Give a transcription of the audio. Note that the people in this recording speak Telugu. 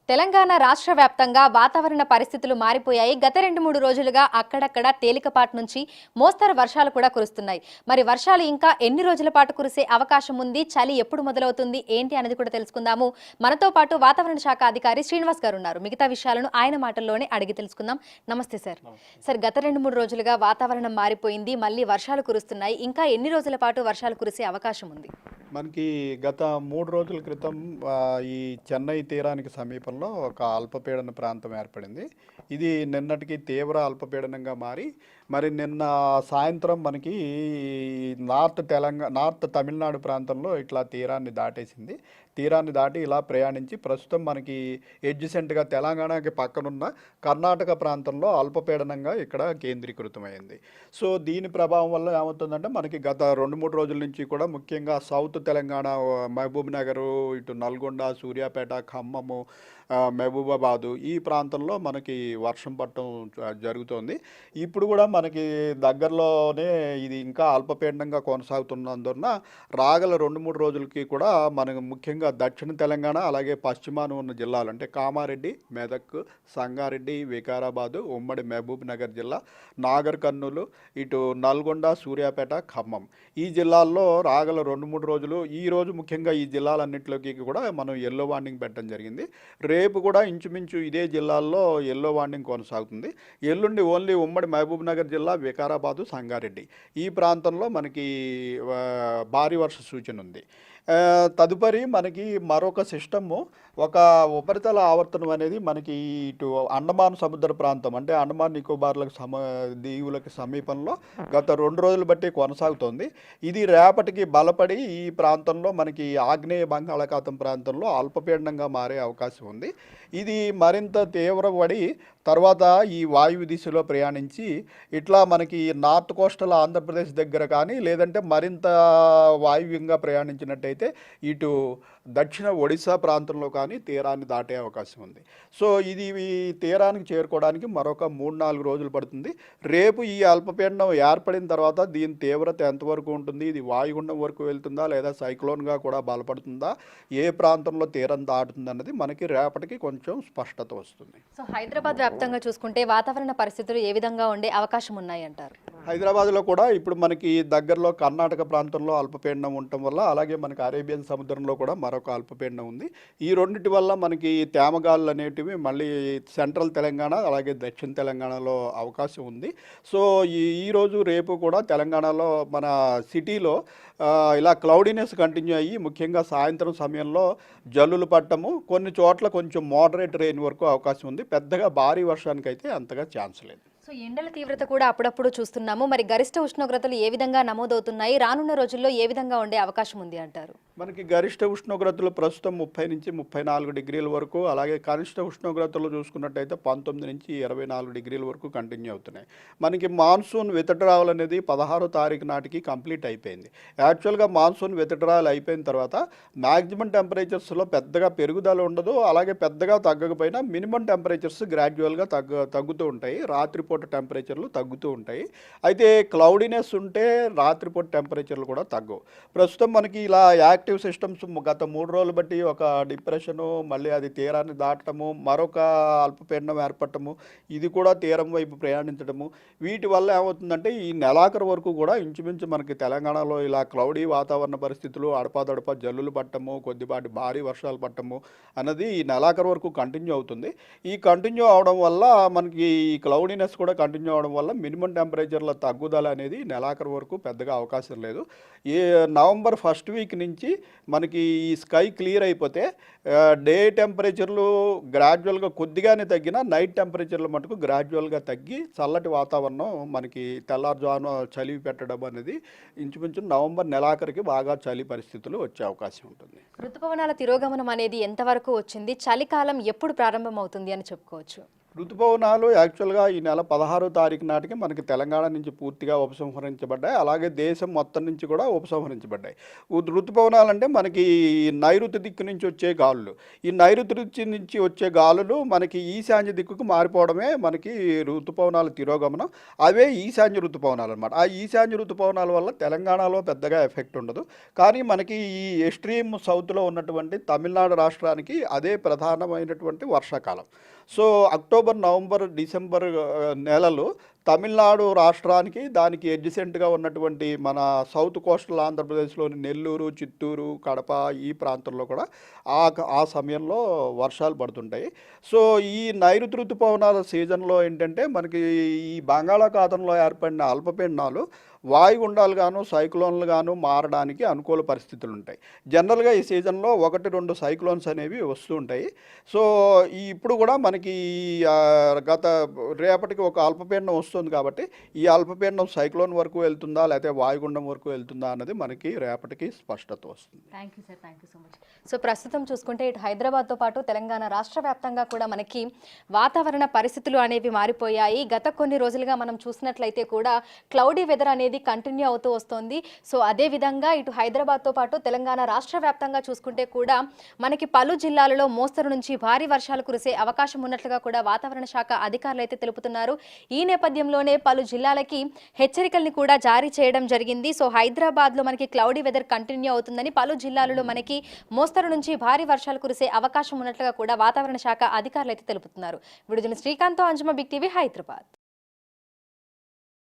తెలంగాణ రాష్ట్ర వ్యాప్తంగా వాతావరణ పరిస్థితులు మారిపోయాయి. గత 2-3 రోజులుగా అక్కడక్కడ తేలికపాటి నుంచి మోస్తరు వర్షాలు కూడా కురుస్తున్నాయి. మరి వర్షాలు ఇంకా ఎన్ని రోజుల పాటు కురిసే అవకాశం ఉంది? చలి ఎప్పుడు మొదలవుతుంది? ఏంటి అనేది కూడా తెలుసుకుందాము. మనతో పాటు వాతావరణ శాఖ అధికారి శ్రీనివాస్ గారు ఉన్నారు. మిగతా విషయాలను ఆయన మాటల్లోనే అడిగి తెలుసుకుందాం. నమస్తే సార్. సార్, గత 2-3 రోజులుగా వాతావరణం మారిపోయింది. మళ్ళీ వర్షాలు కురుస్తున్నాయి. ఇంకా ఎన్ని రోజుల పాటు వర్షాలు కురిసే అవకాశం ఉంది? మనకి గత 3 రోజుల క్రితం ఈ చెన్నై తీరానికి సమీపంలో ఒక అల్పపీడన ప్రాంతం ఏర్పడింది. ఇది నిన్నటికి తీవ్ర అల్పపీడనంగా మారి మరి నిన్న సాయంత్రం మనకి నార్త్ తమిళనాడు ప్రాంతంలో ఇట్లా తీరాన్ని దాటేసింది. తీరాన్ని దాటి ఇలా ప్రయాణించి ప్రస్తుతం మనకి ఎడ్జసెంట్గా తెలంగాణకి పక్కనున్న కర్ణాటక ప్రాంతంలో అల్పపీడనంగా ఇక్కడ కేంద్రీకృతమైంది. సో దీని ప్రభావం వల్ల ఏమవుతుందంటే మనకి గత 2-3 రోజుల నుంచి కూడా ముఖ్యంగా సౌత్ తెలంగాణ, మహబూబ్ నగరు, ఇటు నల్గొండ, సూర్యాపేట, ఖమ్మము, మహబూబాబాదు ఈ ప్రాంతంలో మనకి వర్షం పడటం జరుగుతోంది. ఇప్పుడు కూడా మనకి దగ్గరలోనే ఇది ఇంకా అల్పపీడనంగా కొనసాగుతున్నందున రాగల 2-3 రోజులకి కూడా మనకు ముఖ్యంగా దక్షిణ తెలంగాణ అలాగే పశ్చిమాన ఉన్న జిల్లాలు అంటే కామారెడ్డి, మెదక్, సంగారెడ్డి, వికారాబాదు, ఉమ్మడి మహబూబ్ నగర్ జిల్లా, నాగర్ కర్నూలు, ఇటు నల్గొండ, సూర్యాపేట, ఖమ్మం ఈ జిల్లాల్లో రాగల 2-3 రోజులు ఈ రోజు ముఖ్యంగా ఈ జిల్లాలన్నింటిలోకి కూడా మనం ఎల్లో వార్నింగ్ పెట్టడం జరిగింది. రేపు కూడా ఇంచుమించు ఇదే జిల్లాల్లో ఎల్లో వార్నింగ్ కొనసాగుతుంది. ఎల్లుండి ఓన్లీ ఉమ్మడి మహబూబ్ నగర్ జిల్లా, వికారాబాదు, సంగారెడ్డి ఈ ప్రాంతంలో మనకి భారీ వర్ష సూచన ఉంది. తదుపరి మనకి మరొక సిస్టము, ఒక ఉపరితల ఆవర్తనం అనేది మనకి ఇటు అండమాన్ సముద్ర ప్రాంతం అంటే అండమాన్ నికోబార్లకు దీవులకు సమీపంలో గత 2 రోజులు బట్టి కొనసాగుతోంది. ఇది రేపటికి బలపడి ఈ ప్రాంతంలో మనకి ఆగ్నేయ బంగాళాఖాతం ప్రాంతంలో అల్పపీడనంగా మారే అవకాశం ఉంది. ఇది మరింత తీవ్రపడి తర్వాత ఈ వాయువ్య దిశలో ప్రయాణించి ఇట్లా మనకి నార్త్ కోస్టల్ ఆంధ్రప్రదేశ్ దగ్గర కానీ లేదంటే మరింత వాయువ్యంగా ప్రయాణించినట్టయితే ఇటు దక్షిణ ఒడిశా ప్రాంతంలో కానీ తీరాన్ని దాటే అవకాశం ఉంది. సో ఇది ఈ తీరానికి చేరుకోవడానికి మరొక 3-4 రోజులు పడుతుంది. రేపు ఈ అల్పపీడనం ఏర్పడిన తర్వాత దీని తీవ్రత ఎంతవరకు ఉంటుంది, ఇది వాయుగుండం వరకు వెళ్తుందా లేదా సైక్లోన్గా కూడా బలపడుతుందా, ఏ ప్రాంతంలో తీరం దాటుతుంది అన్నది మనకి రేపటికి కొంచెం స్పష్టత వస్తుంది. సో హైదరాబాద్ వ్యాప్తంగా చూసుకుంటే వాతావరణ పరిస్థితులు ఏ విధంగా ఉండే అవకాశం ఉన్నాయి అంటారు? హైదరాబాద్లో కూడా ఇప్పుడు మనకి దగ్గరలో కర్ణాటక ప్రాంతంలో అల్పపీడనం ఉండటం వల్ల అలాగే మనకి అరేబియన్ సముద్రంలో కూడా మరొక అల్పపీడనం ఉంది. ఈ రెండింటి వల్ల మనకి తేమగాళ్ళు అనేటివి మళ్ళీ సెంట్రల్ తెలంగాణ అలాగే దక్షిణ తెలంగాణలో అవకాశం ఉంది. సో ఈరోజు రేపు కూడా తెలంగాణలో మన సిటీలో ఇలా క్లౌడీనెస్ కంటిన్యూ అయ్యి ముఖ్యంగా సాయంత్రం సమయంలో జల్లులు పట్టము, కొన్ని చోట్ల కొంచెం మోడరేట్ రెయిన్ వరకు అవకాశం ఉంది. పెద్దగా భారీ వర్షానికి అయితే అంతగా ఛాన్స్ లేదు. సో ఎండల తీవ్రత కూడా అప్పుడప్పుడు చూస్తున్నాము. మరి గరిష్ట ఉష్ణోగ్రతలు ఏ విధంగా నమోదవుతున్నాయి? రానున్న రోజుల్లో ఏ విధంగా ఉండే అవకాశం ఉంది అంటారు? మనకి గరిష్ట ఉష్ణోగ్రతలు ప్రస్తుతం 30 నుంచి 34 డిగ్రీల వరకు, అలాగే కనిష్ట ఉష్ణోగ్రతలు చూసుకున్నట్టయితే 19 నుంచి 24 డిగ్రీల వరకు కంటిన్యూ అవుతున్నాయి. మనకి మాన్సూన్ విత్డ్రావల్ అనేది 16వ తారీఖు నాటికి కంప్లీట్ అయిపోయింది. యాక్చువల్గా మాన్సూన్ విత్డ్రావల్ అయిపోయిన తర్వాత మ్యాక్సిమం టెంపరేచర్స్లో పెద్దగా పెరుగుదల ఉండదు, అలాగే పెద్దగా తగ్గకపోయినా మినిమం టెంపరేచర్స్ గ్రాడ్యువల్గా తగ్గుతూ ఉంటాయి. రాత్రిపూట టెంపరేచర్లు తగ్గుతూ ఉంటాయి. అయితే క్లౌడీనెస్ ఉంటే రాత్రిపూట టెంపరేచర్లు కూడా తగ్గవు. ప్రస్తుతం మనకి ఇలా యాక్టివ్ సిస్టమ్స్ గత 3 రోజులు బట్టి ఒక డిప్రెషను, మళ్ళీ అది తీరాన్ని దాటము, మరొక అల్పపీడనం ఏర్పడటము, ఇది కూడా తీరం వైపు ప్రయాణించడము, వీటి వల్ల ఏమవుతుందంటే ఈ నెలాఖరు వరకు కూడా ఇంచుమించు మనకి తెలంగాణలో ఇలా క్లౌడీ వాతావరణ పరిస్థితులు, అడపాదడపా జల్లులు పట్టము, కొద్దిపాటి భారీ వర్షాలు పట్టము అన్నది ఈ నెలాఖరు వరకు కంటిన్యూ అవుతుంది. ఈ కంటిన్యూ అవడం వల్ల మనకి ఈ క్లౌడీనెస్ కూడా కంటిన్యూ అవడం వల్ల మినిమం టెంపరేచర్ల తగ్గుదల అనేది నెలాఖరు వరకు పెద్దగా అవకాశం లేదు. నవంబర్ ఫస్ట్ వీక్ నుంచి మనకి ఈ స్కై క్లియర్ అయిపోతే డే టెంపరేచర్లు గ్రాడ్యువల్గా కొద్దిగానే తగ్గినా నైట్ టెంపరేచర్లు మటుకు గ్రాడ్యువల్గా తగ్గి చల్లటి వాతావరణం మనకి తెల్లారుజామున చలి పెట్టడం అనేది ఇంచుమించు నవంబర్ నెలాఖరికి బాగా చలి పరిస్థితులు వచ్చే అవకాశం ఉంటుంది. ఋతుపవనాల తిరోగమనం అనేది ఎంతవరకు వచ్చింది? చలికాలం ఎప్పుడు ప్రారంభం అవుతుంది అని చెప్పుకోవచ్చు? ఋతుపవనాలు యాక్చువల్గా ఈ నెల 16వ తారీఖు నాటికి మనకి తెలంగాణ నుంచి పూర్తిగా ఉపసంహరించబడ్డాయి. అలాగే దేశం మొత్తం నుంచి కూడా ఉపసంహరించబడ్డాయి. ఋతుపవనాలు అంటే మనకి నైరుతి దిక్కు నుంచి వచ్చే గాలులు. ఈ నైరుతి దిక్కు నుంచి వచ్చే గాలులు మనకి ఈశాన్య దిక్కుకు మారిపోవడమే మనకి ఋతుపవనాల తిరోగమనం. అవే ఈశాన్య ఋతుపవనాలు అనమాట. ఆ ఈశాన్య ఋతుపవనాల వల్ల తెలంగాణలో పెద్దగా ఎఫెక్ట్ ఉండదు. కానీ మనకి ఈ ఎక్స్ట్రీమ్ సౌత్లో ఉన్నటువంటి తమిళనాడు రాష్ట్రానికి అదే ప్రధానమైనటువంటి వర్షాకాలం. సో అక్టోబర్, నవంబర్, డిసెంబర్ నెలలు తమిళనాడు రాష్ట్రానికి దానికి ఎడ్జసెంట్గా ఉన్నటువంటి మన సౌత్ కోస్టల్ ఆంధ్రప్రదేశ్లోని నెల్లూరు, చిత్తూరు, కడప ఈ ప్రాంతంలో కూడా ఆ సమయంలో వర్షాలు పడుతుంటాయి. సో ఈ నైరుతి ఋతుపవనాల సీజన్లో ఏంటంటే మనకి ఈ బంగాళాఖాతంలో ఏర్పడిన అల్పపీడనాలు వాయుగుండాలుగాను సైక్లోన్లుగాను మారడానికి అనుకూల పరిస్థితులు ఉంటాయి. జనరల్గా ఈ సీజన్లో 1-2 సైక్లోన్స్ అనేవి వస్తూ ఉంటాయి. సో ఇప్పుడు కూడా మనకి రేపటికి ఒక అల్పపీడనం వస్తుంది కాబట్టి ఈ అల్పపీడనం సైక్లోన్ వరకు వెళ్తుందా లేకపోతే వాయుగుండం వరకు వెళ్తుందా అన్నది మనకి రేపటికి స్పష్టత వస్తుంది. Thank you sir, thank you so much. So ప్రస్తుతం చూసుకుంటే ఇటు హైదరాబాద్తో పాటు తెలంగాణ రాష్ట్ర వ్యాప్తంగా కూడా మనకి వాతావరణ పరిస్థితులు అనేవి మారిపోయాయి. గత కొన్ని రోజులుగా మనం చూసినట్లయితే కూడా క్లౌడీ వెదర్ అనేది కంటిన్యూ అవుతూ వస్తుంది. సో అదే విధంగా ఇటు హైదరాబాద్తో పాటు తెలంగాణ రాష్ట్ర వ్యాప్తంగా చూసుకుంటే కూడా మనకి పలు జిల్లాలలో మోస్తరు నుంచి భారీ వర్షాలు కురిసే అవకాశం ఉన్నట్లుగా కూడా వాతావరణ శాఖ అధికారులు అయితే తెలుపుతున్నారు. ఈ నేపథ్యంలోనే పలు జిల్లాలకి హెచ్చరికల్ని కూడా జారీ చేయడం జరిగింది. సో హైదరాబాద్లో మనకి క్లౌడీ వెదర్ కంటిన్యూ అవుతుందని, పలు జిల్లాలలో మనకి మోస్తరు నుంచి భారీ వర్షాలు కురిసే అవకాశం ఉన్నట్లుగా కూడా వాతావరణ శాఖ అధికారులు అయితే తెలుపుతున్నారు. విడుదల శ్రీకాంత్, అంజుమ, బిగ్ టీవీ, హైదరాబాద్.